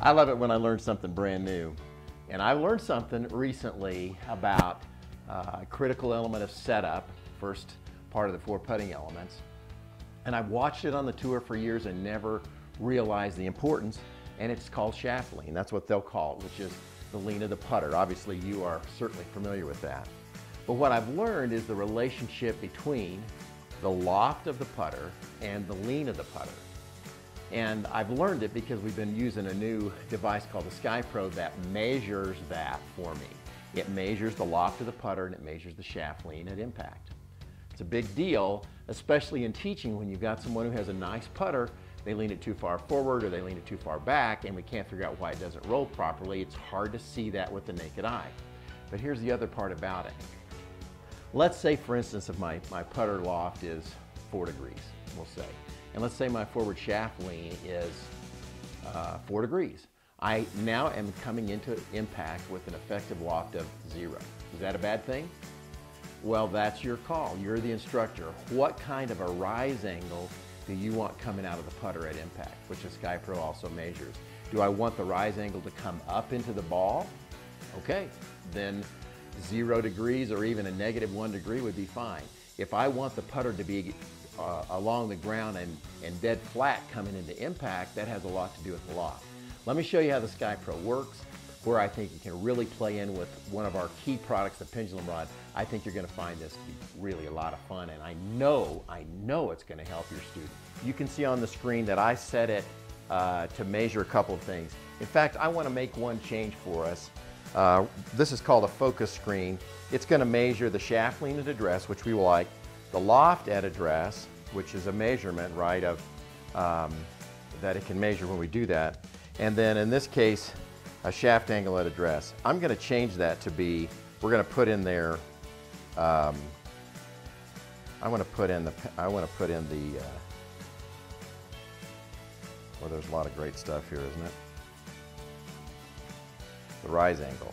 I love it when I learn something brand new. And I learned something recently about a critical element of setup, first part of the 4 putting elements. And I've watched it on the tour for years and never realized the importance, and it's called shaft lean. That's what they'll call it, which is the lean of the putter. Obviously, you are certainly familiar with that. But what I've learned is the relationship between the loft of the putter and the lean of the putter. And I've learned it because we've been using a new device called the Sky Pro that measures that for me. It measures the loft of the putter and it measures the shaft lean at impact. It's a big deal, especially in teaching when you've got someone who has a nice putter, they lean it too far forward or they lean it too far back and we can't figure out why it doesn't roll properly. It's hard to see that with the naked eye. But here's the other part about it. Let's say, for instance, if my putter loft is 4 degrees, we'll say. And let's say my forward shaft lean is 4 degrees. I now am coming into impact with an effective loft of 0. Is that a bad thing? Well, that's your call. You're the instructor. What kind of a rise angle do you want coming out of the putter at impact, which the Sky Pro also measures? Do I want the rise angle to come up into the ball? Okay, then 0 degrees or even a -1 degree would be fine. If I want the putter to be along the ground and dead flat coming into impact, that has a lot to do with the loft. Let me show you how the Sky Pro works, where I think it can really play in with one of our key products, the pendulum rod. I think you're going to find this to be really a lot of fun, and I know it's going to help your student. You can see on the screen that I set it to measure a couple of things. In fact, I want to make one change for us. This is called a focus screen. It's going to measure the shaft lean at address, which we will like, the loft at address, which is a measurement, right, of that it can measure when we do that, and then in this case, a shaft angle at address. I'm going to change that to be, we're going to put in there, I want to put in the, well, there's a lot of great stuff here, isn't it? The rise angle.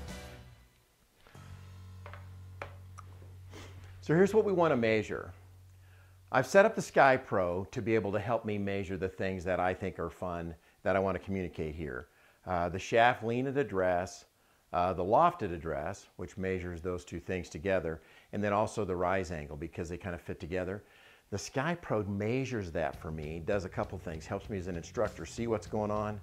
So here's what we want to measure. I've set up the Sky Pro to be able to help me measure the things that I think are fun that I want to communicate here. The shaft lean at address, the loft at address, which measures those two things together, and then also the rise angle because they kind of fit together. The Sky Pro measures that for me, does a couple things, helps me as an instructor see what's going on.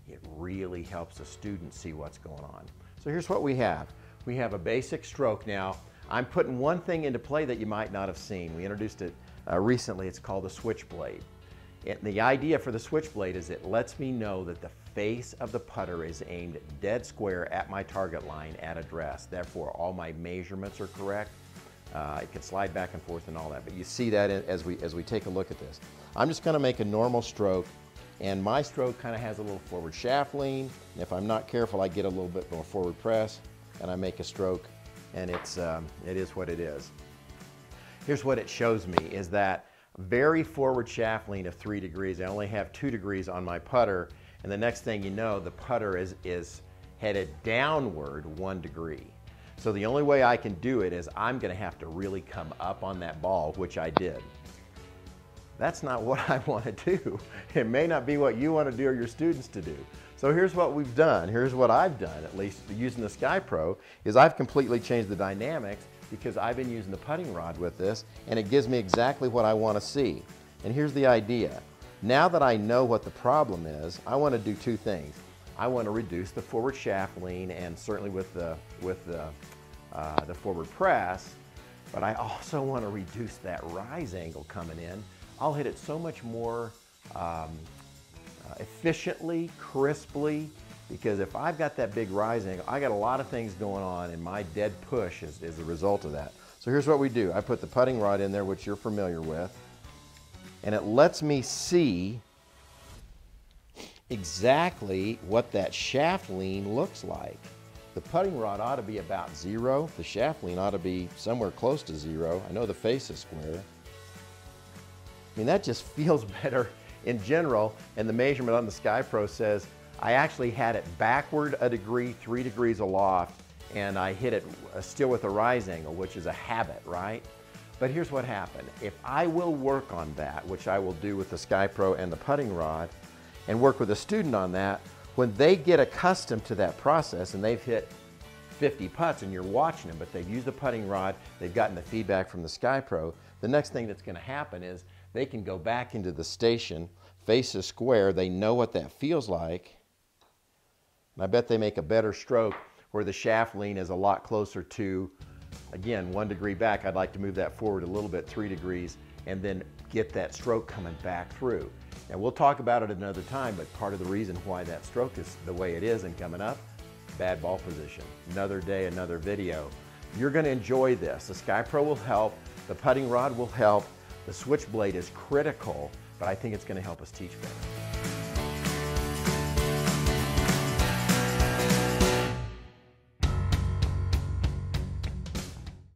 It really helps a student see what's going on. So here's what we have. We have a basic stroke now. I'm putting one thing into play that you might not have seen. We introduced it recently. It's called the Switchblade. The idea for the Switchblade is it lets me know that the face of the putter is aimed dead square at my target line at address. Therefore, all my measurements are correct. It can slide back and forth and all that, but you see that as we take a look at this. I'm just going to make a normal stroke, and my stroke kind of has a little forward shaft lean. And if I'm not careful, I get a little bit more forward press, and I make a stroke, and it is what it is. Here's what it shows me is that very forward shaft lean of 3 degrees. I only have 2 degrees on my putter, and the next thing you know, the putter is headed downward 1 degree. So the only way I can do it is I'm going to have to really come up on that ball, which I did. That's not what I want to do. It may not be what you want to do or your students to do. So here's what we've done. Here's what I've done, at least using the Sky Pro, is I've completely changed the dynamics because I've been using the putting rod with this, and it gives me exactly what I want to see. And here's the idea. Now that I know what the problem is, I want to do 2 things. I want to reduce the forward shaft lean, and certainly with the forward press, but I also want to reduce that rise angle coming in. I'll hit it so much more efficiently, crisply, because if I've got that big rise angle, I got a lot of things going on, and my dead push is a result of that. So here's what we do. I put the putting rod in there, which you're familiar with, and it lets me see exactly what that shaft lean looks like. The putting rod ought to be about 0. The shaft lean ought to be somewhere close to 0. I know the face is square. I mean, that just feels better in general, and the measurement on the Sky Pro says I actually had it backward a degree, 3 degrees aloft, and I hit it still with a rise angle, which is a habit, right? But here's what happened. If I will work on that, which I will do with the Sky Pro and the putting rod, and work with a student on that, When they get accustomed to that process and they've hit 50 putts and you're watching them, but they've used the putting rod, they've gotten the feedback from the Sky Pro, the next thing that's going to happen is they can go back into the station, face a square, they know what that feels like, and I bet they make a better stroke where the shaft lean is a lot closer to, again, 1 degree back. I'd like to move that forward a little bit, 3 degrees, and then get that stroke coming back through. And we'll talk about it another time, but part of the reason why that stroke is the way it is and coming up, bad ball position. Another day, another video. You're going to enjoy this. The Sky Pro will help. The putting rod will help. The Switchblade is critical, but I think it's going to help us teach better.